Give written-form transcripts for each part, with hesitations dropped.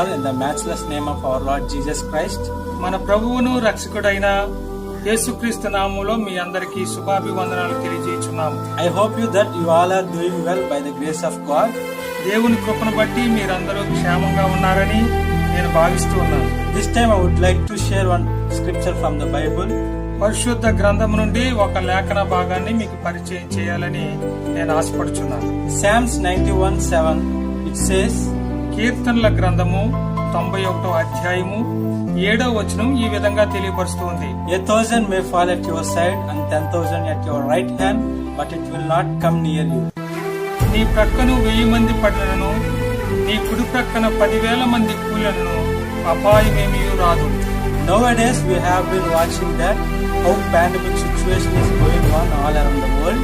all in the matchless name of our Lord Jesus Christ. మన ప్రభువును రక్షకుడైన యేసుక్రీస్తు నామములో మీ అందరికీ శుభాభివందనాలు తెలియజేస్తున్నాము. I hope you that you all are doing well by the grace of God. దేవుని కృపను బట్టి మీరందరూ క్షేమంగా ఉన్నారని నేను భావిస్తూ ఉన్నాను. This time I would like to share one scripture from the Bible. పరిశుద్ధ గ్రంథం నుండి ఒక లేఖన భాగాన్ని మీకు పరిచయం చేయాలని నేను ఆశపడుచున్నాను. Psalms 91:7 it says, కీర్తనల గ్రంథము 91వ అధ్యాయము 7వ వచనం ఈ విధంగా తెలియపరుస్తుంది. 1,000 may fall at your side and 10,000 at your right hand, but it will not come near you. నీ ప్రక్కను 1000 మంది పడినను, నీ కుడి ప్రక్కన 10,000 మంది కూలినను అపాయమేమీ రాదు. Nowadays we have been watching that how pandemic situation is going on all around the world.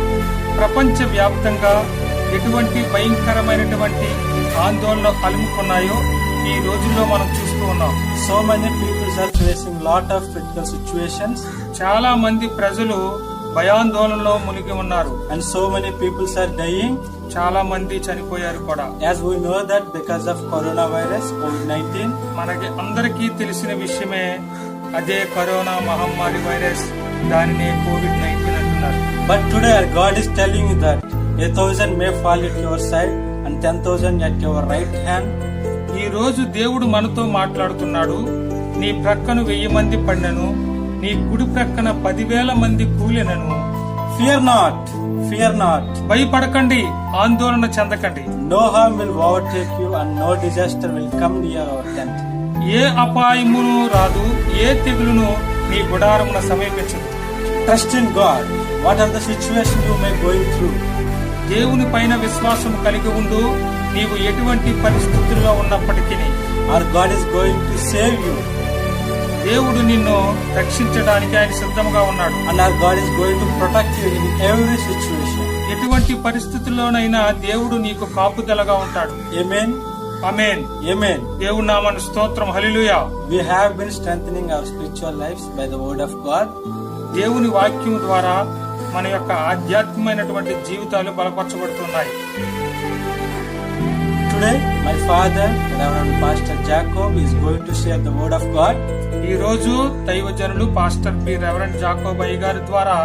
ప్రపంచ వ్యాప్తంగా ఎటువంటి భయంకరమైనటువంటి ఆందోళనలు అలుముకున్నాయో ఈ రోజుల్లో మనం చూస్తూ ఉన్నాం. So many people are facing lot of critical situations. చాలా మంది ప్రజలు భయాందోళనలో మునిగి ఉన్నారు. And so many people are dying. చాలా మంది చనిపోయారు కూడా. As we know that because of coronavirus COVID-19, మనకి అందరికీ తెలిసిన విషయమే అదే కరోనా మహమ్మారి వైరస్, దానినే కోవిడ్-19 అంటున్నారు. But today our God is telling you that 1,000 may fall at your side and 10,000 at your right hand. ఈ రోజు దేవుడు మనతో మాట్లాడుతున్నాడు. నీ ప్రక్కన 1000 మంది పడినను, నీ కుడి ప్రక్కన 10,000 మంది కూలినను. Fear not, fear not. భయపడకండి, ఆందోళన చెందకండి. No harm will overtake you and no disaster will come near our tent. ఏ అపాయమును రాదు, ఏ తెగులును నీ గుడారమున సమీపించదు. Trust in God. What are the situation you may going through? దేవుని పైన విశ్వాసం కలిగి ఉండు. నీవు ఎటువంటి పరిస్థితుల్లో ఉన్నప్పటికీ Our God is going to save you. దేవుడు నిన్ను రక్షించడానికి ఆయన సిద్ధంగా ఉన్నాడు. And our God is going to protect you in every situation. ఎటువంటి పరిస్థితుల్లోనైనా దేవుడు నీకు కాపుదలగా ఉంటాడు. Amen. ఆమేన్. Amen. దేవుని నామమున స్తోత్రం. హల్లెలూయా. We have been strengthening our spiritual lives by the word of God. దేవుని వాక్యం ద్వారా మన యొక్క ఆధ్యాత్మికమైనటువంటి జీవితాలు బలపరచబడుతున్నాయి. Today, my father, Reverend Pastor Jacob, is going to share the word of God. ఈ రోజు దైవజనులు పాస్టర్ పి రెవరెండ్ జాకోబ్ అయ్య గారి ద్వారా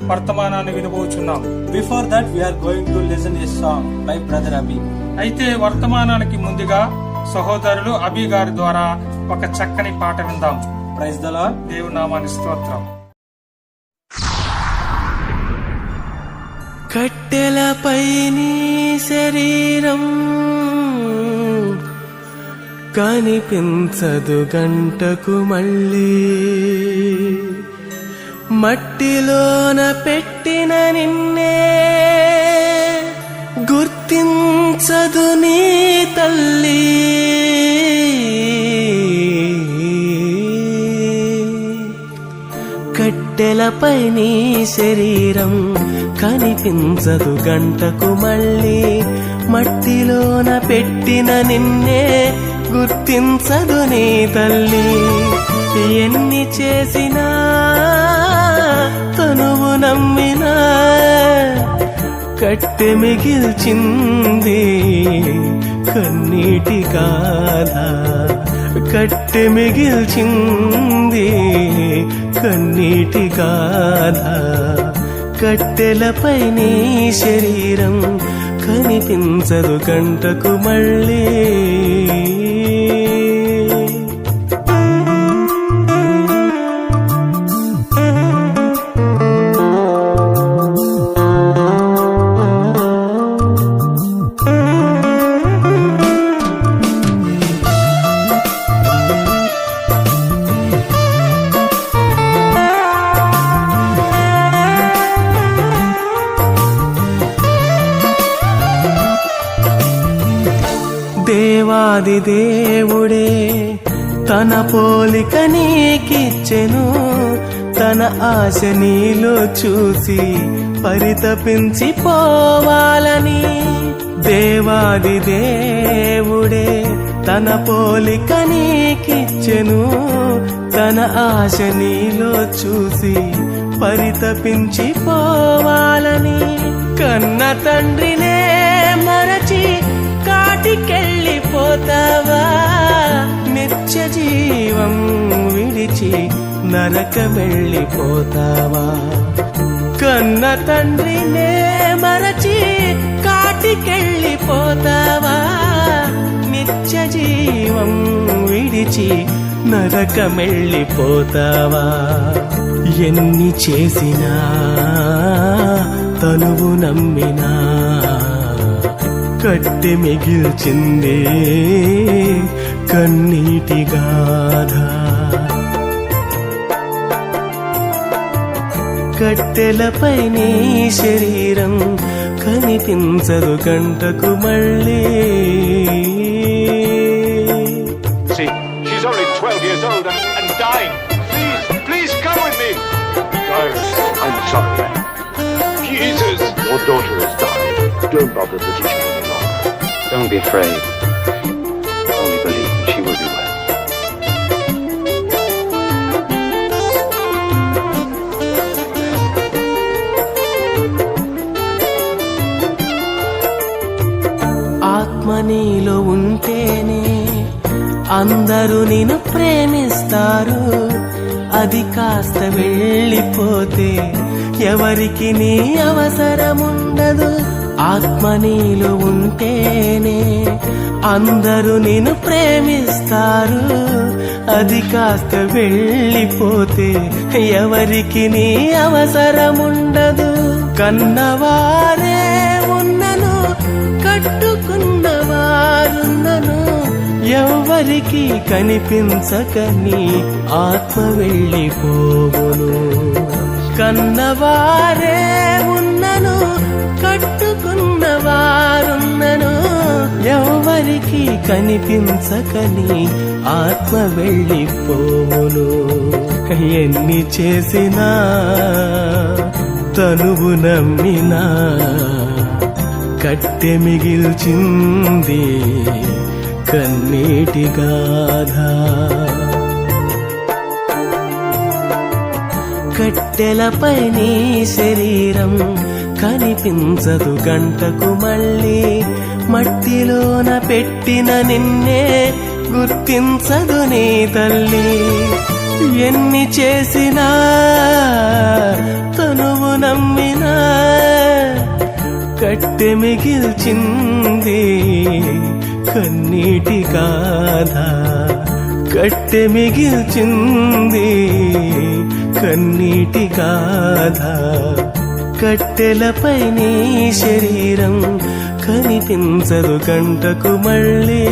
వర్తమానాన్ని వినబోచున్నాం. Before that, we are going to listen a song by Brother Abhi. అయితే వర్తమానానికి ముందుగా సహోదరులు అభి గారి ద్వారా ఒక చక్కని పాట విందాం. Praise the Lord. దేవుని నామానికి స్తోత్రం. కట్టెలపై నీ శరీరం కనిపించదు గంటకు మళ్ళీ, మట్టిలోన పెట్టిన నిన్నే గుర్తించదు నీ తల్లి. కట్టెలపై నీ శరీరం కనిపించదు గంటకు మళ్ళీ, మట్టిలోన పెట్టిన నిన్నే గుర్తించదు నీ తల్లి. ఎన్ని చేసినా తనువు నమ్మినా కట్టె మిగిల్చింది కన్నీటి గాథ, కట్టె మిగిల్చింది కన్నీటి గాథ. కట్టెలపై నీ శరీరం కనిపించదు గంటకు మళ్ళీ. దేవాది దేవుడే తన పోలిక నీకిచ్చెను, తన ఆశ నీలో చూసి పరితపించిపోవాలని. దేవాది దేవుడే తన పోలిక నీకిచ్చెను, తన ఆశ నీలో చూసి పరితపించిపోవాలని. కన్న తండ్రినే మరచి కాటికెళ్ళిపోతావా, విడిచి నరకమెళ్ళిపోతావా? కన్న తండ్రినే మరచి కాటికెళ్ళిపోతావా? నిత్య జీవం విడిచి నరకమెళ్ళిపోతావా? ఎన్ని చేసినా తనువు నమ్మినా కట్టె మిగిల్చిందే కన్నీటి గాథ. కట్టెలపై నీ శరీరం కనిపించదు గంటకు మళ్ళీ. See, she's only 12 years old and dying. Please come with me. Guys, I'm sorry. Jesus! Your daughter has died. Don't bother the teacher any longer. Don't be afraid. Only believe she will be well. ఆత్మ నీలో ఉంటేనే అందరూ నిన్ను ప్రేమిస్తారు. అది కాస్త వెళ్ళిపోతే ఎవరికి నీ అవసరముండదు. ఆత్మ నీలో ఉంటేనే అందరూ నిన్ను ప్రేమిస్తారు. అది కాస్త వెళ్ళిపోతే ఎవరికి నీ అవసరముండదు. కన్నవారే ఉన్నను కట్టుకున్నవారున్నను ఎవరికి కనిపించక నీ ఆత్మ వెళ్ళిపోవును. కన్నవారే ఉన్నను కట్టుకున్నవారున్నను ఎవరికి కనిపించక నీ ఆత్మ వెళ్ళిపోవును. ఎన్ని చేసినా తనువు నమ్మినా కట్టె మిగిల్చింది కన్నీటి గాథ. కట్టెలపై నీ శరీరం కనిపించదు గంటకు మళ్ళీ. మట్టిలోన పెట్టిన నిన్నే గుర్తించదు నీ తల్లి. ఎన్ని చేసినా తనువు నమ్మినా కట్టె మిగిల్చింది కన్నీటి గాథ. కట్టె మిగిల్చింది కన్నీటి గాథ. కట్టెలపై నీ శరీరం కనిపించదు గంటకు మళ్ళీ.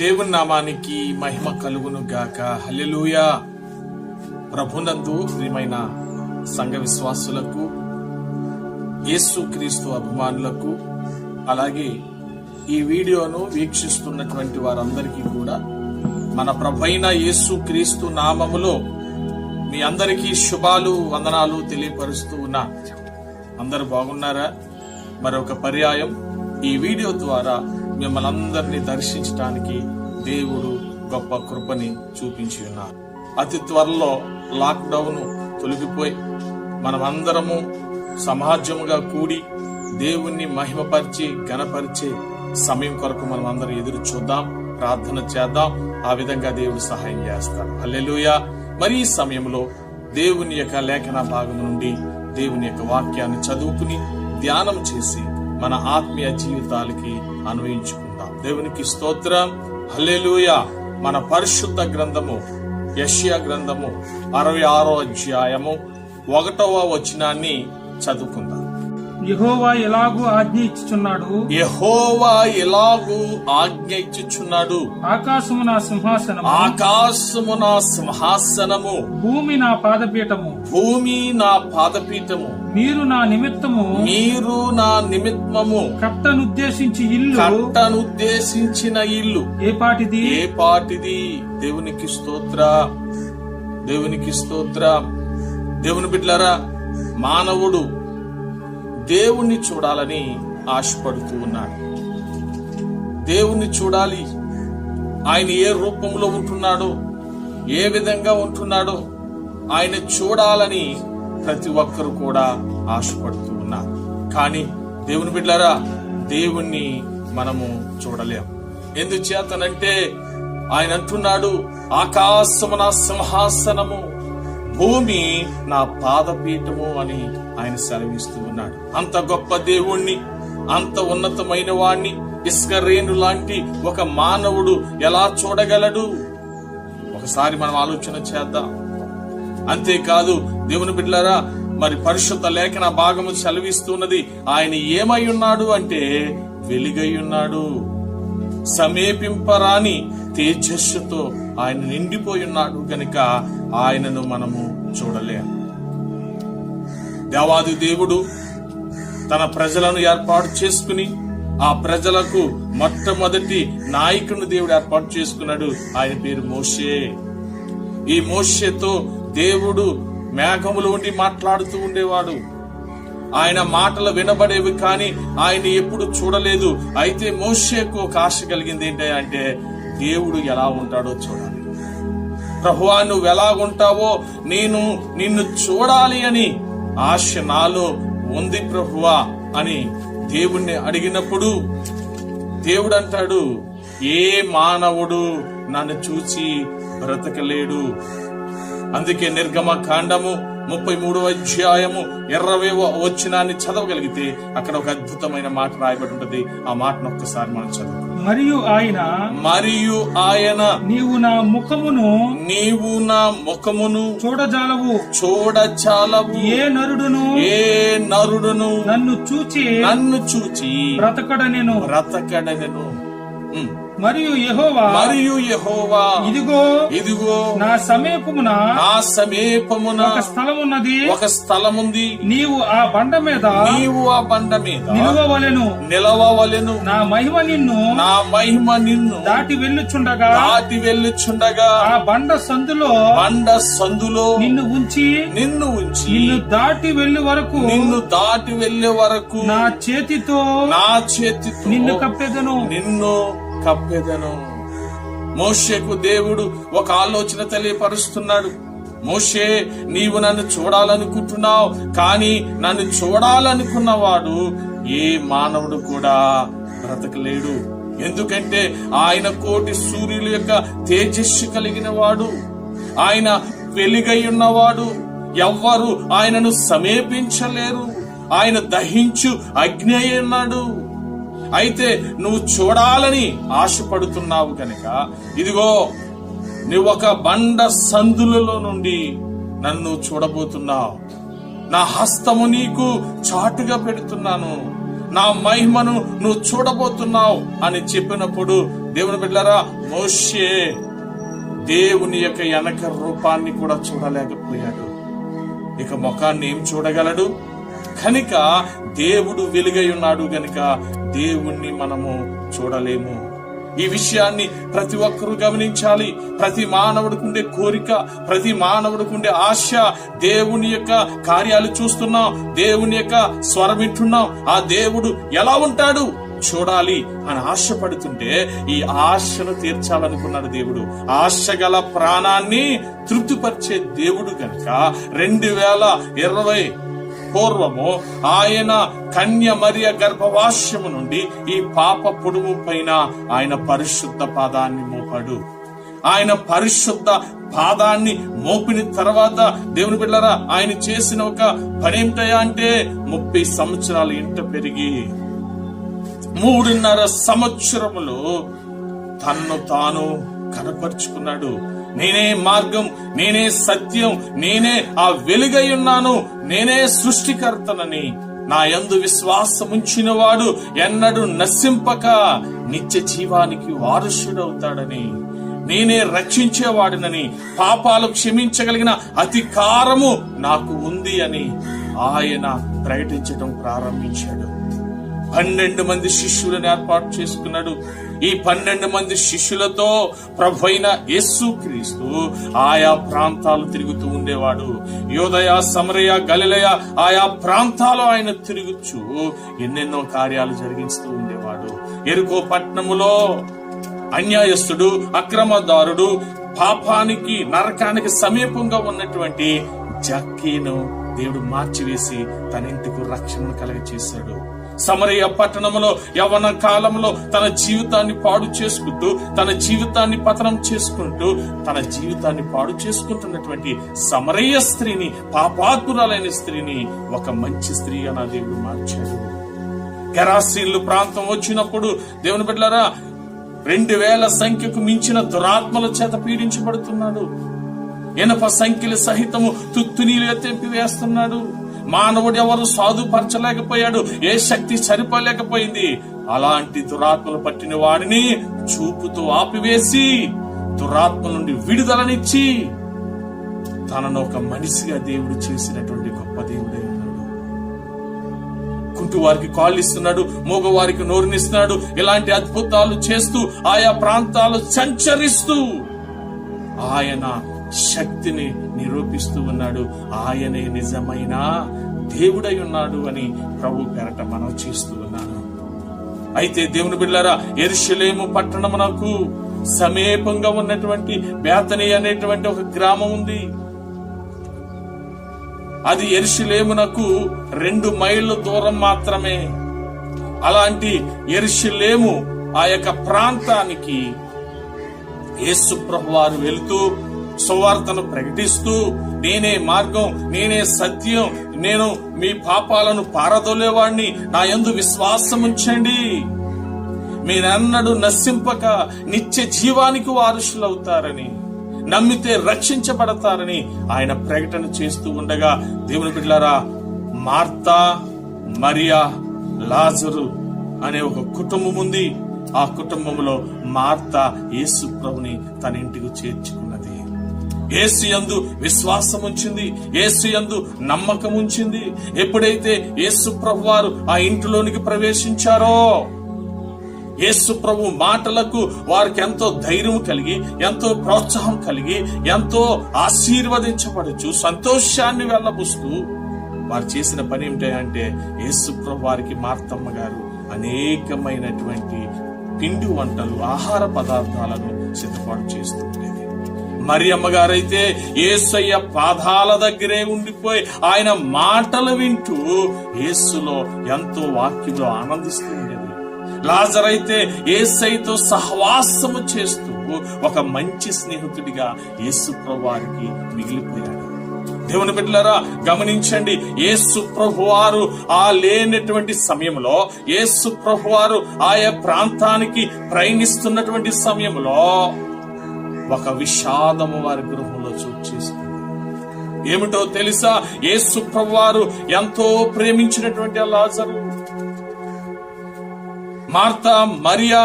దేవుని నామానికి మహిమ కలుగును గాక. హల్లెలూయా. ప్రభునందు ప్రియమైన సంఘ విశ్వాసులకు, యేసు క్రీస్తు అభిమానులకు, అలాగే ఈ వీడియోను వీక్షిస్తున్నటువంటి వారందరికీ కూడా మన ప్రభువైన యేసు క్రీస్తు నామములో మీ అందరికీ శుభాలు, వందనాలు తెలియపరుస్తూ ఉన్నా. అందరూ బాగున్నారా? మరొక పర్యాయం ఈ వీడియో ద్వారా మిమ్మల్ని అందరినీ దర్శించడానికి దేవుడు గొప్ప కృపని చూపించి ఉన్నారు. అతి త్వరలో లాక్డౌన్ తొలగిపోయి మనమందరము సమాజముగా కూడి దేవుణ్ణి మహిమపరిచి ఘనపరిచే సమయం కొరకు మనం అందరం ఎదురు చూద్దాం, ప్రార్థన చేద్దాం. ఆ విధంగా దేవుడు సహాయం చేస్తాడు. హల్లెలూయా. మరి ఈ సమయంలో దేవుని యొక్క లేఖన భాగం నుండి దేవుని యొక్క వాక్యాన్ని చదువుకుని ధ్యానం చేసి మన ఆత్మీయ జీవితాలకి అన్వయించుకుందాం. దేవునికి స్తోత్రం. హల్లెలూయా. మన పరిశుద్ధ గ్రంథము యెషయా గ్రంథము 66వ అధ్యాయము 1వ వచనాన్ని చదువుకుందాం. యెహోవా ఎలాగూ ఆజ్ఞ ఇచ్చుచున్నాడు, యెహోవా ఎలాగూ ఆజ్ఞ ఇచ్చుచున్నాడు. ఆకాశము నా సింహాసనము, ఆకాశము నా సింహాసనము, భూమి నా పాదపీఠము, భూమి నా పాదపీఠము. మీరు నా నిమిత్తము, మీరు నా నిమిత్తము కట్టనుద్దేశించి ఇల్లు, కట్టనుద్దేశించిన ఇల్లు ఏ పాటిది? ఏ పాటిది? దేవునికి స్తోత్ర, దేవునికి స్తోత్ర. దేవుని బిడ్డలారా, మానవుడు దేవుణ్ణి చూడాలని ఆశపడుతూ ఉన్నాడు. దేవుణ్ణి చూడాలి. ఆయన ఏ రూపంలో ఉంటున్నాడో, ఏ విధంగా ఉంటున్నాడో ఆయన చూడాలని ప్రతి ఒక్కరు కూడా ఆశపడుతూ ఉన్నారు. కానీ దేవుని బిడ్డలారా, దేవుణ్ణి మనము చూడలేం. ఎందుచేతనంటే ఆయన అంటున్నాడు, ఆకాశము నా సింహాసనము, భూమి నా పాదపీఠము అని ఆయన సెలవిస్తూ ఉన్నాడు. అంత గొప్ప దేవుణ్ణి, అంత ఉన్నతమైన వాణ్ణి ఇస్కరేను లాంటి ఒక మానవుడు ఎలా చూడగలడు? ఒకసారి మనం ఆలోచన చేద్దాం. అంతేకాదు దేవుని బిడ్డలారా, మరి పరిశుద్ధ లేఖన భాగము సెలవిస్తున్నది, ఆయన ఏమై ఉన్నాడు అంటే వెలుగై ఉన్నాడు. సమీపింపరాని తేజస్సుతో ఆయన నిండిపోయి ఉన్నాడు గనుక ఆయనను మనము చూడలేం. దేవాది దేవుడు తన ప్రజలను ఏర్పాటు చేసుకుని ఆ ప్రజలకు మొట్టమొదటి నాయకుని దేవుడు ఏర్పాటు చేసుకున్నాడు. ఆయన పేరు మోషే. ఈ మోషేతో దేవుడు మేఘములో ఉండి మాట్లాడుతూ ఉండేవాడు. ఆయన మాటలు వినబడేవి కానీ ఆయన ఎప్పుడు చూడలేదు. అయితే మోషేకు ఒక ఆశ కలిగింది ఏంటంటే దేవుడు ఎలా ఉంటాడో చూడాలి. ప్రభువా, నువ్వు ఎలా ఉంటావో నేను నిన్ను చూడాలి అని ఆశ నాలో ఉంది ప్రభువా అని దేవుణ్ణి అడిగినప్పుడు దేవుడు అంటాడు, ఏ మానవుడు నన్ను చూచి బ్రతకలేడు. అందుకే నిర్గమ కాండము 33వ అధ్యాయము 20వ వచనాన్ని చదవగలిగితే అక్కడ ఒక అద్భుతమైన మాట రాయబడి ఉంటది. ఆ మాటను ఒక్కసారి మనం చదువు. మరియు ఆయన నీవు నా ముఖమును చూడజాలవు. ఏ నరుడును నన్ను చూచి బ్రతకడనెను. మరియు యెహోవా ఇదిగో నా సమీపమున ఒక స్థలముంది. నీవు ఆ బండ మీద నిలవవలెను. నా మహిమ నిన్ను దాటి వెళ్ళుచుండగా ఆ బండ సందులో నిన్ను ఉంచి నిన్ను దాటి వెళ్ళు వరకు నా చేతితో నిన్ను కప్పెదను. మోషేకు దేవుడు ఒక ఆలోచన తెలియపరుస్తున్నాడు. మోషే, నీవు నన్ను చూడాలనుకుంటున్నావు, కానీ నన్ను చూడాలనుకున్నవాడు ఏ మానవుడు కూడా బ్రతకలేడు. ఎందుకంటే ఆయన కోటి సూర్యుల యొక్క తేజస్సు కలిగిన వాడు, ఆయన వెలుగై ఉన్నవాడు. ఎవ్వరు ఆయనను సమీపించలేరు. ఆయన దహించు అగ్ని అయి ఉన్నాడు. అయితే నువ్వు చూడాలని ఆశపడుతున్నావు కనుక ఇదిగో నువ్వు ఒక బండ సందులలో నుండి నన్ను చూడబోతున్నావు. నా హస్తము నీకు చాటుగా పెడుతున్నాను, నా మహిమను నువ్వు చూడబోతున్నావు అని చెప్పినప్పుడు దేవుని బిడ్డలారా, మోషే దేవుని యొక్క వెనక రూపాన్ని కూడా చూడలేకపోయాడు. ఇక ముఖాన్ని ఏం చూడగలడు? కనుక దేవుడు వెలుగై ఉన్నాడు గనుక దేవుణ్ణి మనము చూడలేము. ఈ విషయాన్ని ప్రతి ఒక్కరూ గమనించాలి. ప్రతి మానవుడికి ఉండే కోరిక, ప్రతి మానవుడికి ఉండే ఆశ, దేవుని యొక్క కార్యాలు చూస్తున్నాం, దేవుని యొక్క స్వరం వింటున్నాం, ఆ దేవుడు ఎలా ఉంటాడు చూడాలి అని ఆశపడుతుంటే ఈ ఆశను తీర్చాలనుకున్నాడు దేవుడు. ఆశ గల ప్రాణాన్ని తృప్తిపరిచే దేవుడు గనుక 2020 పూర్వము ఆయన కన్య మరియ గర్భవాస్యము నుండి ఈ పాప పొడుము పైన ఆయన పరిశుద్ధ పాదాన్ని మోపాడు. ఆయన పరిశుద్ధ పాదాన్ని మోపిన తర్వాత దేవుని బిడ్డలారా, ఆయన చేసిన ఒక పనేమిటయా అంటే 30 సంవత్సరాలు ఇంట పెరిగి 3.5 సంవత్సరములు తన్ను తాను కనపరుచుకున్నాడు. నేనే మార్గం, నేనే సత్యం, నేనే ఆ వెలుగై ఉన్నాను, నేనే సృష్టికర్తనని, నా యందు విశ్వాసముంచిన వాడు ఎన్నడూ నశింపక నిత్య జీవానికి వారసుడవుతాడని, నేనే రక్షించేవాడినని, పాపాలు క్షమించగలిగిన అధికారము నాకు ఉంది అని ఆయన ప్రకటించడం ప్రారంభించాడు. 12 మంది శిష్యులను ఏర్పాటు చేసుకున్నాడు. ఈ 12 మంది శిష్యులతో ప్రభువైన యేసుక్రీస్తు ఆయా ప్రాంతాలు తిరుగుతూ ఉండేవాడు. యోదయ, సమరయ, గలిలయ ఆయా ప్రాంతాలు ఆయన తిరుగుచూ ఎన్నెన్నో కార్యాలు జరిగిస్తూ ఉండేవాడు. యెరికో పట్టణములో అన్యాయస్తుడు, అక్రమదారుడు, పాపానికి నరకానికి సమీపంగా ఉన్నటువంటి జక్కీను దేవుడు మార్చివేసి తన ఇంటికి రక్షణను కలగచేశాడు. సమరయ పట్టణంలో యవ్వన కాలంలో తన జీవితాన్ని పాడు చేసుకుంటూ, తన జీవితాన్ని పతనం చేసుకుంటూ, తన జీవితాన్ని పాడు చేసుకుంటున్నటువంటి సమరయ స్త్రీని, పాపాత్మురాలైన స్త్రీని ఒక మంచి స్త్రీగా నా దేవుడు మార్చాడు. గెరాసీన్లు ప్రాంతం వచ్చినప్పుడు దేవుని బిడ్డలారా 2000 సంఖ్యకు మించిన దురాత్మల చేత పీడించబడుతున్నాడు. ఇనప సంఖ్యల సహితము తుత్తునీలుగా తెంపివేస్తున్నాడు. మానవుడు ఎవరు సాధుపరచలేకపోయాడు, ఏ శక్తి సరిపోలేకపోయింది. అలాంటి దురాత్మలు పట్టిన వాడిని చూపుతో ఆపివేసి దురాత్మ నుండి విడుదలనిచ్చి తనను ఒక మనిషిగా దేవుడు చేసినటువంటి గొప్ప దేవుడే ఉన్నాడు. కుంటి వారికి కాళ్ళు ఇస్తున్నాడు, మూగవారికి నోరునిస్తున్నాడు. ఇలాంటి అద్భుతాలు చేస్తూ ఆయా ప్రాంతాలు సంచరిస్తూ ఆయన శక్తిని నిరూపిస్తూ ఉన్నాడు. ఆయనే నిజమైన దేవుడై ఉన్నాడు అని ప్రభు పేరట మనం చేస్తూ ఉన్నాను. అయితే దేవుని బిడ్డలారా, యెరూషలేము పట్టణమునకు సమీపంగా ఉన్నటువంటి బేతనీ అనేటువంటి ఒక గ్రామం ఉంది. అది యెరూషలేమునకు 2 మైళ్ళ దూరం మాత్రమే. అలాంటి యెరూషలేము ఆ యొక్క ప్రాంతానికి యేసు ప్రభువారు వెళుతూ సువార్తను ప్రకటిస్తూ, నేనే మార్గం, నేనే సత్యం, నేను మీ పాపాలను పారదోలేవాడిని, నా యందు విశ్వాసం ఉంచండి, మీరెన్నడూ నశింపక నిత్య జీవానికి వారసులవుతారని, నమ్మితే రక్షించబడతారని ఆయన ప్రకటన చేస్తూ ఉండగా, దేవుని బిడ్డలారా, మార్తా, మరియా, లాజరు అనే ఒక కుటుంబం ఉంది. ఆ కుటుంబంలో మార్తా యేసు ప్రభుని తన ఇంటికి చేర్చుకున్నది. యేసు యందు విశ్వాసం ఉంచింది, యేసు యందు నమ్మకం ఉంచింది. ఎప్పుడైతే యేసు ప్రభు వారు ఆ ఇంటిలోనికి ప్రవేశించారో, యేసు ప్రభు మాటలకు వారికి ఎంతో ధైర్యం కలిగి, ఎంతో ప్రోత్సాహం కలిగి, ఎంతో ఆశీర్వదించబడుచు సంతోషాన్ని వెళ్ళబుస్తూ వారు చేసిన పని ఏమిటంటే, యేసు ప్రభు వారికి మార్తమ్మ గారు అనేకమైనటువంటి పిండి వంటలు, ఆహార పదార్థాలను సిద్ధపాటు చేస్తూ ఉండేది. మరియమ్మ గారైతే యేసయ్య పాదాల దగ్గరే ఉండిపోయి ఆయన మాటలు వింటూ యేసులో ఎంతో వాక్యంలో ఆనందిస్తూ ఉండేది. లాజరైతే యేసయ్యతో సహవాసము చేస్తూ ఒక మంచి స్నేహితుడిగా యేసు ప్రభువారికి మిగిలిపోయాడు. దేవుని బిడ్డలారా, గమనించండి, యేసు ప్రభువారు ఆ లేనటువంటి సమయంలో, యేసు ప్రభువారు ఆయా ప్రాంతానికి ప్రయాణిస్తున్నటువంటి సమయంలో ఒక విషాదము వారి గృహంలో చోటు చేసుకుంది. ఏమిటో తెలుసా? యేసు ప్రభువారు ఎంతో ప్రేమించినటువంటి ఆ లాజరు, మార్తా, మరియా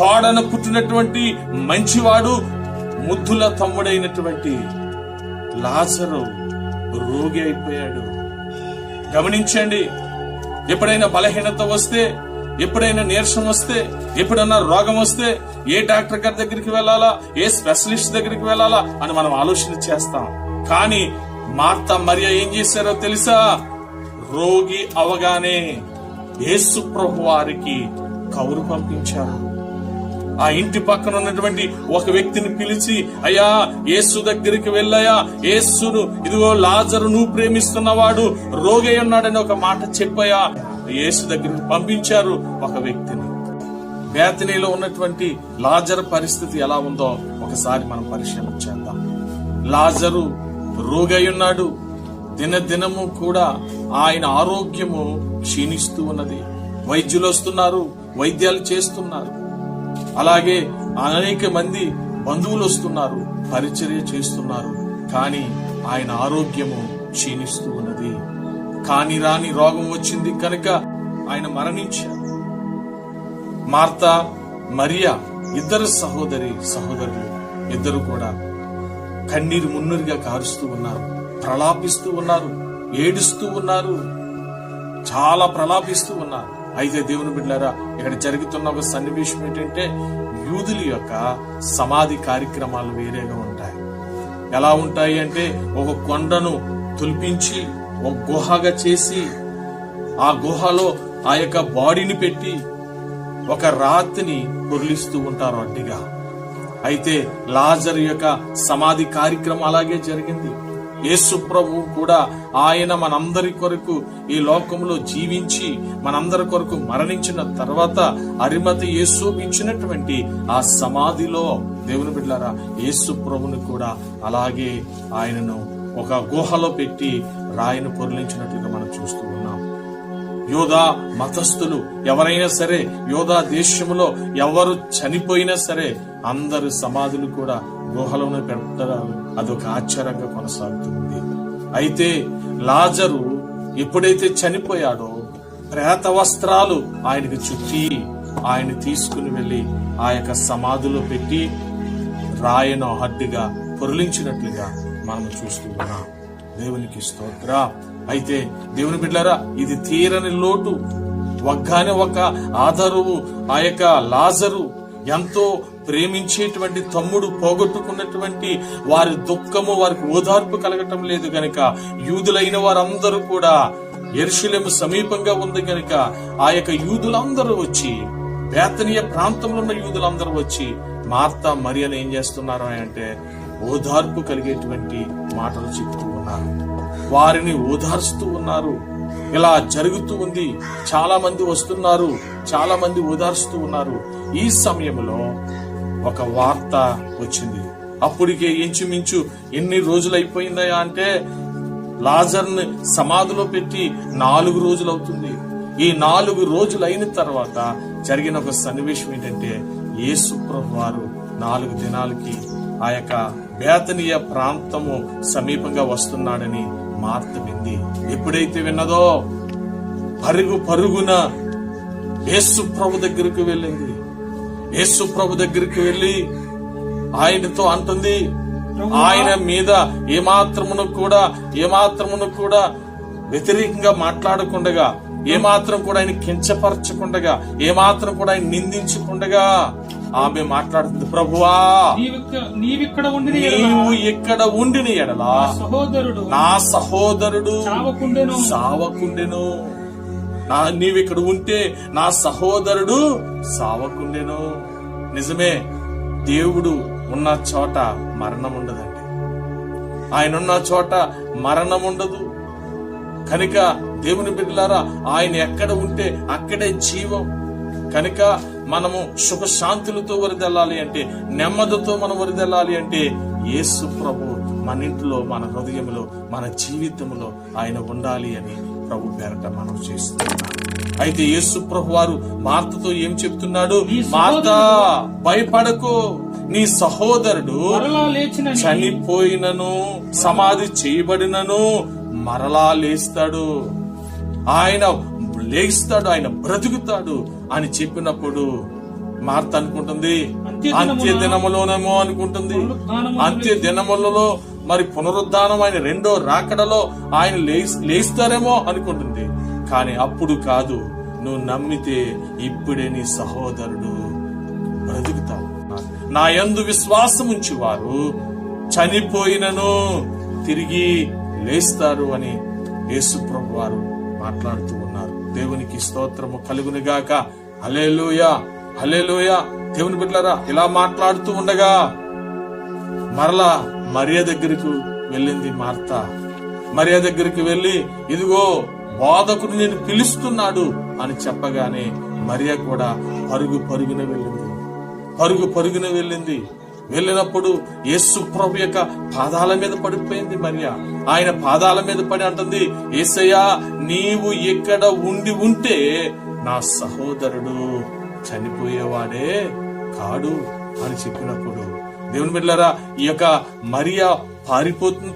తోడన పుట్టినటువంటి మంచివాడు, ముద్దుల తమ్ముడైనటువంటి లాజరు రోగి అయిపోయాడు. గమనించండి, ఎప్పుడైనా బలహీనత వస్తే, ఎప్పుడైనా నీరసం వస్తే, ఎప్పుడన్నా రోగం వస్తే ఏ డాక్టర్ గారి దగ్గరికి వెళ్ళాలా, ఏ స్పెషలిస్ట్ దగ్గరికి వెళ్ళాలా అని మనం ఆలోచన చేస్తాం. కానీ మార్తా, మరియా ఏం చేశారో తెలుసా? రోగి అవగానే యేసు ప్రభు వారికి కౌరు పంపించారు. ఆ ఇంటి పక్కన ఉన్నటువంటి ఒక వ్యక్తిని పిలిచి, అయ్యా యేసు దగ్గరికి వెళ్ళయ్యా, యేసును ఇదిగో లాజరు నువ్వు ప్రేమిస్తున్నవాడు రోగి ఉన్నాడని ఒక మాట చెప్పయ్యా. యేసు దగ్గరికి పంపించారు ఒక వ్యక్తిని. బేతనీలో ఉన్నటువంటి లాజరు పరిస్థితి ఎలా ఉందో ఒకసారి మనం పరిశీలన చేద్దాం. లాజరు రోగి ఉన్నాడు. దినదినము కూడా ఆయన ఆరోగ్యము క్షీణిస్తూ ఉన్నది. వైద్యులు వస్తున్నారు, వైద్యాలు చేస్తున్నారు. అలాగే అనేక మంది బంధువులు వస్తున్నారు, పరిచర్య చేస్తున్నారు. కానీ ఆయన ఆరోగ్యము క్షీణిస్తూ ఉన్నది. కాని రాని రోగం వచ్చింది కనుక ఆయన మరణించారు. మార్తా, మరియా ఇద్దరు సహోదరులు ఇద్దరు కూడా కన్నీరు మున్నీరుగా కారుస్తూ ఉన్నారు, ప్రలాపిస్తూ ఉన్నారు, ఏడుస్తూ ఉన్నారు, చాలా ప్రలాపిస్తూ ఉన్నారు. అయితే దేవుని బిడ్డలారా, ఇక్కడ జరుగుతున్న ఒక సన్నివేశం ఏంటంటే, యూదుల యొక్క సమాధి కార్యక్రమాలు వేరేగా ఉంటాయి. ఎలా ఉంటాయి అంటే, ఒక కొండను తుల్పించి ఒక గుహగా చేసి, ఆ గుహలో ఆ యొక్క బాడీని పెట్టి ఒక రాతిని పొర్లిస్తూ ఉంటారు అడ్డిగా. అయితే లాజరు యొక్క సమాధి కార్యక్రమం అలాగే జరిగింది. యేసు ప్రభువు కూడా ఆయన మనందరి కొరకు ఈ లోకంలో జీవించి మనందరి కొరకు మరణించిన తర్వాత అరిమతి యేసు ఇచ్చినటువంటి ఆ సమాధిలో దేవుని బిడ్డలారా యేసు ప్రభుని కూడా అలాగే ఆయనను ఒక గుహలో పెట్టి రాయిని పొరలించినట్లుగా మనం చూస్తూ ఉన్నాం. యోధా మతస్థులు ఎవరైనా సరే, యోధా దేశంలో ఎవరు చనిపోయినా సరే అందరు సమాధులు కూడా గుహలోనే పెడతారు. అదొక ఆశ్చర్యంగా కొనసాగుతుంది. అయితే లాజరు ఎప్పుడైతే చనిపోయాడో ప్రేత వస్త్రాలు ఆయనకు చుట్టి ఆయన తీసుకుని వెళ్లి ఆ యొక్క సమాధిలో పెట్టి రాయను అడ్డుగా పొరలించినట్లుగా మనం చూస్తూ ఉన్నాం. దేవునికి స్తోత్ర. అయితే దేవుని బిడ్డలారా, ఇది తీరని లోటు. ఒక్కగానే ఒక ఆధారువు ఆ యొక్క లాజరు ఎంతో ప్రేమించేటువంటి తమ్ముడు పోగొట్టుకున్నటువంటి వారి దుఃఖము, వారికి ఓదార్పు కలగటం లేదు గనుక యూదులైన వారందరూ కూడా యెరూషలేము సమీపంగా ఉంది గనుక ఆ యొక్క యూదులందరూ వచ్చి, బేతనీయ ప్రాంతంలో ఉన్న యూదులందరూ వచ్చి మార్తా మరియను ఏం చేస్తున్నారు అంటే ఓదార్పు కలిగేటువంటి మాటలు చెప్తూ ఉన్నారు. వారిని ఓదార్చుతూ ఉన్నారు. ఇలా జరుగుతూ ఉంది. చాలా మంది వస్తున్నారు, చాలా మంది ఓదార్చుతూ ఉన్నారు. ఈ సమయంలో ఒక వార్త వచ్చింది. అప్పటికే ఇంచుమించు ఎన్ని రోజులు అయిపోయిందయా అంటే లాజర్ని సమాధిలో పెట్టి 4 రోజులు అవుతుంది. ఈ 4 రోజులు అయిన తర్వాత జరిగిన ఒక సన్నివేశం ఏంటంటే యేసు ప్రభు వారు 4 దినాలకి ఆ యొక్క బేతనీయ ప్రాంతము సమీపంగా వస్తున్నాడని మార్త వింది. ఎప్పుడైతే విన్నదో పరుగున యేసు ప్రభు దగ్గరకు వెళ్ళింది. యేసు ప్రభు దగ్గరికి వెళ్లి ఆయనతో అంటుంది, ఆయన మీద ఏమాత్రమును కూడా వ్యతిరేకంగా మాట్లాడకుండగా, ఏమాత్రం కూడా ఆయన కించపరచకుండగా, ఏమాత్రం కూడా ఆయన నిందించకుండగా ఆమె మాట్లాడుతుంది, ప్రభువా నీవు ఇక్కడ ఉండిన ఎడల నా సహోదరుడు సావకుండెను. నీవిక్కడ ఉంటే నా సహోదరుడు సావకుండెను. నిజమే, దేవుడు ఉన్న చోట మరణం ఉండదండి. ఆయన ఉన్న చోట మరణం ఉండదు. కనుక దేవుని బిడ్డలారా, ఆయన ఎక్కడ ఉంటే అక్కడే జీవం. కనుక మనము సుఖశాంతులతో వరిదెల్లాలి అంటే, నెమ్మదితో మనం వరిదెల్లాలి అంటే యేసు ప్రభు మన ఇంట్లో, మన హృదయంలో, మన జీవితంలో ఆయన ఉండాలి అని ప్రభు పేరట మనం చేస్తున్నాం. అయితే యేసు ప్రభు వారు మార్తతో ఏం చెప్తున్నాడు? మార్తా, భయపడకు, నీ సహోదరుడు చనిపోయినను, సమాధి చేయబడినను మరలా లేస్తాడు, ఆయన లేస్తాడు, ఆయన బ్రతుకుతాడు అని చెప్పినప్పుడు మార్త అనుకుంటుంది అంత్య దినములోనేమో అనుకుంటుంది. అంత్య దినములలో మరి పునరుద్ధానం, ఆయన రెండో రాకడలో ఆయన లేస్తారేమో అనుకుంటుంది. కానీ అప్పుడు కాదు, నువ్వు నమ్మితే ఇప్పుడే నీ సహోదరుడు బ్రతుకుతాడు. నా యందు విశ్వాసం ఉంచి వారు చనిపోయినను తిరిగి లేస్తారు అని యేసు ప్రభు వారు మాట్లాడుతూ ఉన్నారు. దేవునికి స్తోత్రము కలుగునుగాక. హల్లెలూయా, హల్లెలూయా. దేవుని బిడ్డలారా, ఇలా మాట్లాడుతూ ఉండగా మరలా మరియ దగ్గరకు వెళ్ళింది మార్త. మరియ దగ్గరికి వెళ్లి, ఇదిగో బోధకుడు నేను పిలుస్తున్నాడు అని చెప్పగానే మరియ కూడా పరుగున వెళ్ళింది. వెళ్ళినప్పుడు యేసు ప్రభు యొక్క పాదాల మీద పడిపోయింది మరియ. ఆయన పాదాల మీద పడి అంటుంది, యేసయ్యా, నీవు ఎక్కడ ఉంటే నా సహోదరుడు చనిపోయేవాడే కాడు అని చెప్పినప్పుడు, దేవుని బిడ్డలారా, ఈ యొక్క మరియ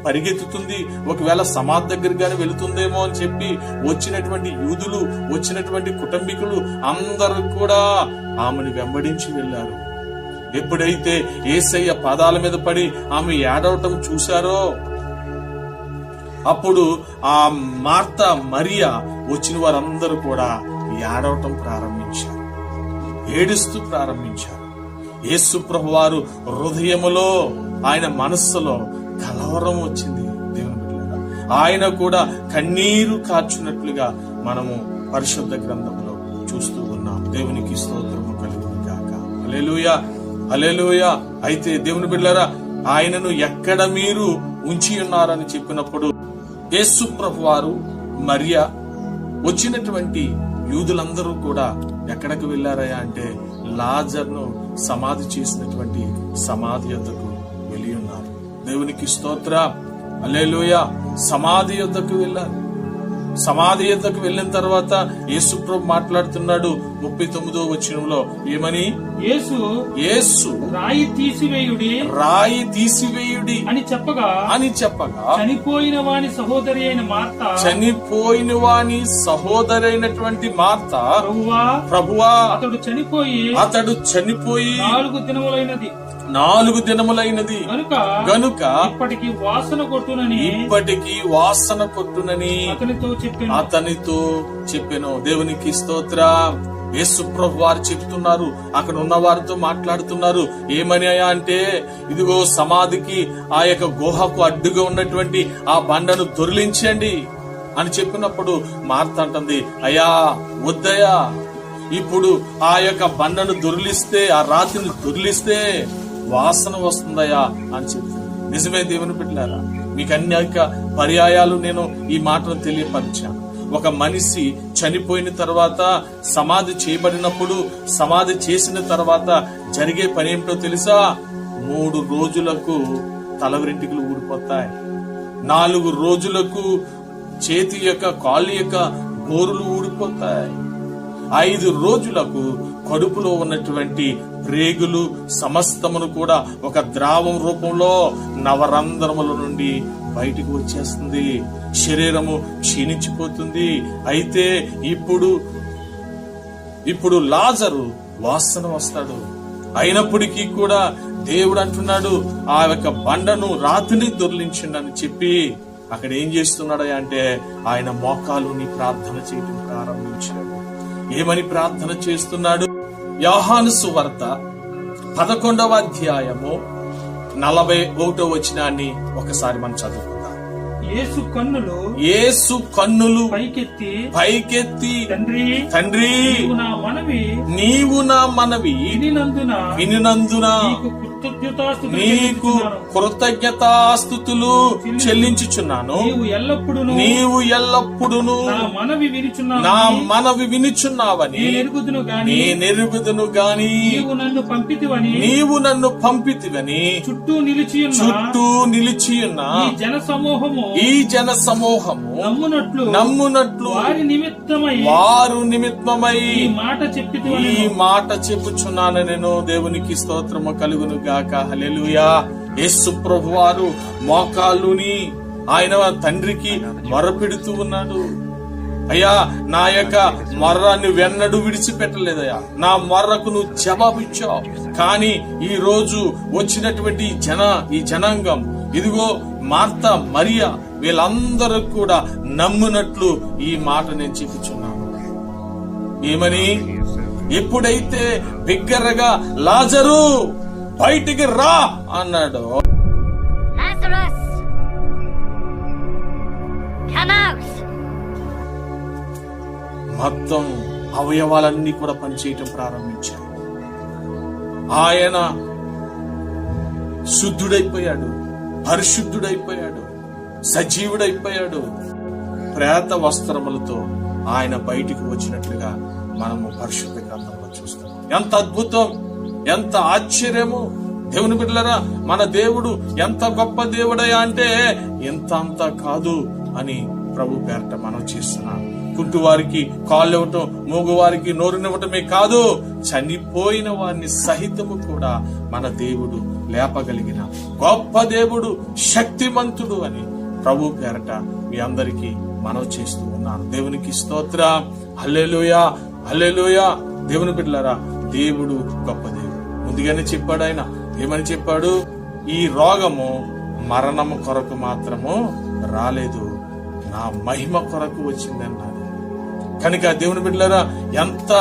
పరిగెత్తుతుంది. ఒకవేళ సమాధి దగ్గరగానే వెళుతుందేమో అని చెప్పి వచ్చినటువంటి యూదులు, వచ్చినటువంటి కుటుంబీకులు అందరూ కూడా ఆమెను వెంబడించి వెళ్లారు. ఎప్పుడైతే యేసయ్య పాదాల మీద పడి ఆమె ఏడవటం చూశారో, అప్పుడు ఆ మార్త మరియ వచ్చిన వారందరూ కూడా ఏడవటం ప్రారంభించారు, ఏడుస్తూ ప్రారంభించారు. యేసు ప్రభు వారు హృదయములో, ఆయన మనస్సులో కలవరం వచ్చింది. దేవుని బిడ్డలారా, ఆయన కూడా కన్నీరు కార్చున్నట్లుగా మనము పరిశుద్ధ గ్రంథంలో చూస్తూ ఉన్నాం. దేవునికి స్తోత్రము కలుగును గాక. హల్లెలూయా, హల్లెలూయా. అయితే దేవుని బిడ్డలారా, ఆయనను ఎక్కడ మీరు ఉంచి ఉన్నారని చెప్పినప్పుడు యేసు ప్రభు వారు మరియా వచ్చినటువంటి యూదులందరూ కూడా ఎక్కడికి వెళ్లారయ్యా అంటే లాజర్ను సమాధి చేసినటువంటి సమాధి యొద్దకు వెళ్ళి ఉన్నారు. దేవునికి స్తోత్రం, హల్లెలూయా. సమాధి యొద్దకు వెళ్ళారు. సమాధి యొద్దకు వెళ్ళిన తర్వాత యేసు ప్రభు మాట్లాడుతున్నాడు 39వ వచనంలో ఏమని? యేసు రాయి తీసివేయుడి అని చెప్పగా చనిపోయిన వాని సహోదరైనటువంటి మార్త ప్రభువా అతడు చనిపోయి 4 దినములైనది గనుక ఇప్పటికి వాసన కొట్టునని అతనితో చెప్పెను. దేవునికి స్తోత్రం. యేసు ప్రభు వారు చెప్తున్నారు, అక్కడ ఉన్న వారితో మాట్లాడుతున్నారు. ఏమని అంటే ఇదిగో సమాధికి ఆ యొక్క గుహకు అడ్డుగా ఉన్నటువంటి ఆ బండను దొరిలించండి అని చెప్పినప్పుడు మార్త అంటుంది, అయ్యా వద్దయ్యా, ఇప్పుడు ఆ యొక్క బండను దొరిలిస్తే, ఆ రాతిని దొరిలిస్తే వాసన వస్తుందయ్యా అని చెప్తుంది. నిజమే దేవుని బిడ్డలారా, మీకు అనేక పర్యాయాలు నేను ఈ మాటను తెలియపరిచాను. ఒక మనిషి చనిపోయిన తర్వాత సమాధి చేయబడినప్పుడు, సమాధి చేసిన తర్వాత జరిగే పని ఏమిటో తెలుసా? 3 రోజులకు తల వెంట్రుకలు ఊడిపోతాయి. 4 రోజులకు చేతి యొక్క కాళ్ళు యొక్క గోరులు ఊడిపోతాయి. 5 రోజులకు కడుపులో ఉన్నటువంటి ప్రేగులు సమస్తమును కూడా ఒక ద్రావం రూపంలో నవరంధ్రముల నుండి బయటికి వచ్చేస్తుంది. శరీరము క్షీణించిపోతుంది. అయితే ఇప్పుడు లాజరు వాసన వస్తాడు. అయినప్పటికీ కూడా దేవుడు అంటున్నాడు, ఆ యొక్క బండను రాతిని దొర్లించిండని చెప్పి అక్కడ ఏం చేస్తున్నాడు అంటే ఆయన మోకాలుని ప్రార్థన చేయడం ప్రారంభించాడు. ఏమని ప్రార్థన చేస్తున్నాడు? యోహాను సువార్త 11వ అధ్యాయము 41వ వచనాన్ని ఒకసారి మనం చదువుకుందాం. యేసు కన్నులు పైకెత్తి తండ్రి నీవు నా మనవి వినినందున నీకు కృతజ్ఞతాస్తుతులు చెల్లించుచున్నాను. నీవు ఎల్లప్పుడూ నా మనవి వినుచున్నావని నేనెరుగుదును గాని నీవు నన్ను పంపితివని చుట్టూ నిలిచియున్న ఈ జన సమూహము నమ్మునట్లు వారు నిమిత్తమై ఈ మాట చెప్పుచున్నాను నేను. దేవునికి స్తోత్రము కలుగును గాక. హల్లెలూయా. యేసు ప్రభువారు మోకాళ్ళుని ఆయన తండ్రికి మొరపెడుతూ ఉన్నాడు. అయ్యా నా యొక్క మొర్రాన్ని వెన్నడు విడిచిపెట్టలేదయ్యా, నా మొర్రకు నువ్వు జవాబిచ్చావు. కానీ ఈ రోజు వచ్చినటువంటి ఈ జనాంగం ఇదిగో మార్త మరియా వీళ్ళందరూ కూడా నమ్మునట్లు ఈ మాట నేను చెప్పుచున్నాను. ఏమని? ఎప్పుడైతే బిగ్గరగా లాజరు బయటికి రా అన్నాడు, మొత్తం అవయవాలన్నీ కూడా పనిచేయటం ప్రారంభించాడు. ఆయన శుద్ధుడైపోయాడు, పరిశుద్ధుడైపోయాడు, సజీవుడైపోయాడు. ప్రేత వస్త్రములతో ఆయన బయటికి వచ్చినట్లుగా మనము పరిశుద్ధ గ్రంథంలో చూస్తాం. ఎంత అద్భుతం, ఎంత ఆశ్చర్యము. దేవుని బిడ్డలారా, మన దేవుడు ఎంత గొప్ప దేవుడయ్యా అంటే ఎంత అంత కాదు అని ప్రభు పేరట మనం చేస్తున్నాం. కుంటివారికి కాళ్ళు ఇవ్వటం, మూగవారికి నోరునివ్వటమే కాదు, చనిపోయిన వారిని సహితము కూడా మన దేవుడు లేపగలిగిన గొప్ప దేవుడు, శక్తిమంతుడు అని ప్రభు పేరట మీ అందరికీ మనవి చేస్తూ ఉన్నాను. దేవునికి స్తోత్రం. హల్లెలూయా, హల్లెలూయా. దేవుని బిడ్డలారా, దేవుడు గొప్ప దేవుడు. ముందుగానే చెప్పాడు ఆయన. ఏమని చెప్పాడు? ఈ రోగము మరణము కొరకు మాత్రము రాలేదు, నా మహిమ కొరకు వచ్చిందన్నాడు. కనుక దేవుని బిడ్డలారా, ఎంత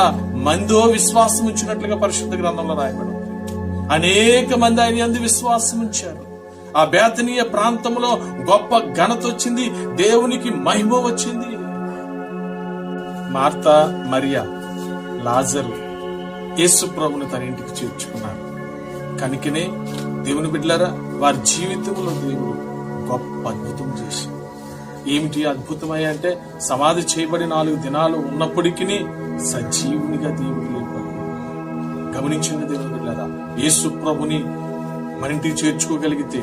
మందో విశ్వాసం ఉంచినట్లుగా పరిశుద్ధ గ్రంథంలో రాయబడి అనేక మంది ఆయన యందు విశ్వాసం ఉంచారు. ఆ బేతనీయ ప్రాంతంలో గొప్ప ఘనత వచ్చింది, దేవునికి మహిమ వచ్చింది. మార్త, మరియా, లాజరు యేసు ప్రభుని తన ఇంటికి చేర్చుకున్నారు. కనుకనే దేవుని బిడ్డలారా, వారి జీవితంలో దేవుడు గొప్ప అద్భుతం చేశాడు. ఏమిటి అద్భుతమై అంటే సమాధి చేయబడి 4 దినాలు ఉన్నప్పటికీ సజీవునిగా దేవుడు లేపాడు. గమనించిన దేవుడు బిడ్డలారా, యేసు ప్రభుని మన ఇంటికి చేర్చుకోగలిగితే,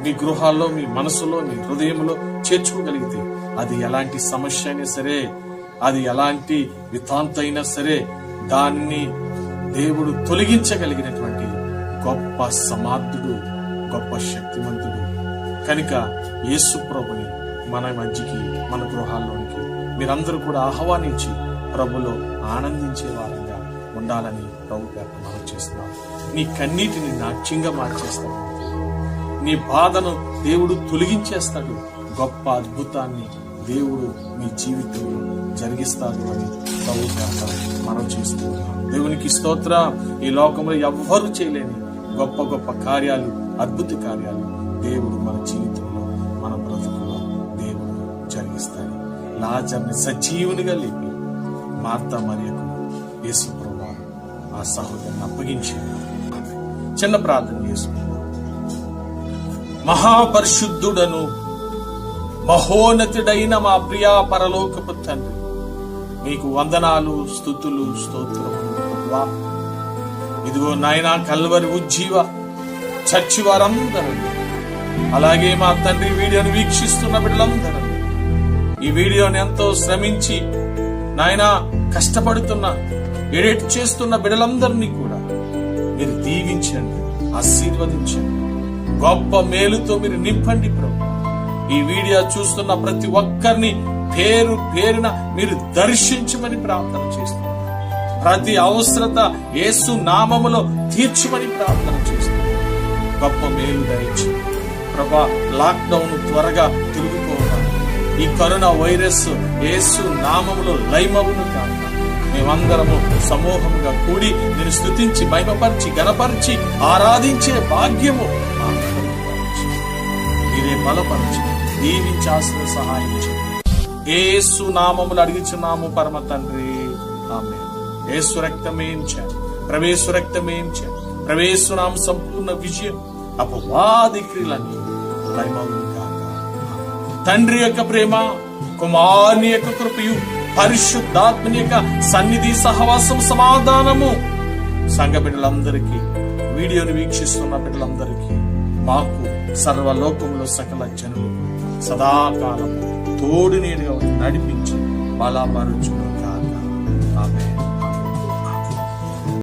మీ గృహాల్లో, మీ మనసులో, మీ హృదయంలో చేర్చుకోగలిగితే, అది ఎలాంటి సమస్య అయినా సరే, అది ఎలాంటి వితాంత అయినా సరే, దాన్ని దేవుడు తొలగించగలిగినటువంటి గొప్ప సమర్థుడు, గొప్ప శక్తిమంతుడు. కనుక యేసు ప్రభుని మన మధ్యకి, మన గృహాల్లోనికి మీరందరూ కూడా ఆహ్వానించి ప్రభులో ఆనందించే వారంగా ఉండాలని ప్రభు పేరు మనం చేస్తున్నాం. నీ కన్నీటిని నాట్యంగా మార్చేస్తాడు, నీ బాధను దేవుడు తొలగించేస్తాడు, గొప్ప అద్భుతాన్ని దేవుడు మీ జీవితంలో జరిగిస్తాడు అని ప్రభు పేరు మనం చేస్తున్నాం. దేవునికి స్తోత్రం. ఈ లోకంలో ఎవ్వరూ చేయలేని గొప్ప గొప్ప కార్యాలు, అద్భుత కార్యాలు దేవుడు మన జీవితంలో, మన బ్రతుకులో దేవుడు జరిగిస్తాడు. లాజర్ని సజీవునిగా లేపి మార్తా మరియకు యేసు ప్రభువు ఆ సహోదరుని అప్పగించాడు. చిన్న ప్రార్థన చేసుకుందాం. మహాపరిశుద్ధుడను మహోన్నతుడైన మా ప్రియా పరలోకపు తండ్రి, మీకు వందనాలు, స్తుతులు, స్తోత్రములు ప్రభువా. ఇదిగో నాయనా, కల్వరి ఉజ్జీవ చర్చి వారందరూ, అలాగే మా తండ్రి వీడియోని వీక్షిస్తున్న బిడ్డలందరూ, ఈ వీడియోని ఎంతో శ్రమించి నాయనా కష్టపడుతున్న, ఎడిట్ చేస్తున్న బిడ్డలందరినీ కూడా మీరు దీవించండి, ఆశీర్వదించండి, గొప్ప మేలుతో మీరు నింపండి ప్రభు. ఈ వీడియో చూస్తున్న ప్రతి ఒక్కరిని పేరు పేరున మీరు దర్శించమని ప్రార్థన చేస్తున్నారు. ప్రతి అవసరత యేసు నామములో తీర్చమని ప్రార్థన చేస్తున్నారు. గొప్ప మేలు దయచి ప్రభా, లాక్డౌన్ త్వరగా తిరిగిపోవాలి. ఈ కరోనా వైరస్ యేసు నామములో లయమవును కాక మేమందరము సమూహంగా కూడి నేను స్తుతించి, మహిమపరిచి, గణపరిచి, ఆరాధించే భాగ్యము మీరే బలపరిచి, దీవించి, ఆశీర్వదించి, సహాయం చేయండి. యేసు నామములు అడిగిచున్నాము పరమ తండ్రి, ఆమేన్. యేసు రక్తమేం చేయండి, ప్రవేశ రక్తమేం చేయండి, ప్రవేశనామ సంపూర్ణ విజయం అపవాది క్రియలన్నీ లయమవును కాక. తండ్రి యొక్క ప్రేమ, కుమారుని యొక్క కృపయు, పరిశుద్ధాత్మని యొక్క సన్నిధి, సహవాసం, సమాధానము సంఘ బిడ్డలందరికీ, వీడియోని వీక్షిస్తున్న బిడ్డలందరికీ, మాకు సర్వలోకములో సకల జనులకు సదాకాలం తోడు నీడుగా నడిపించి బలపరచును కాక. ఆమేన్.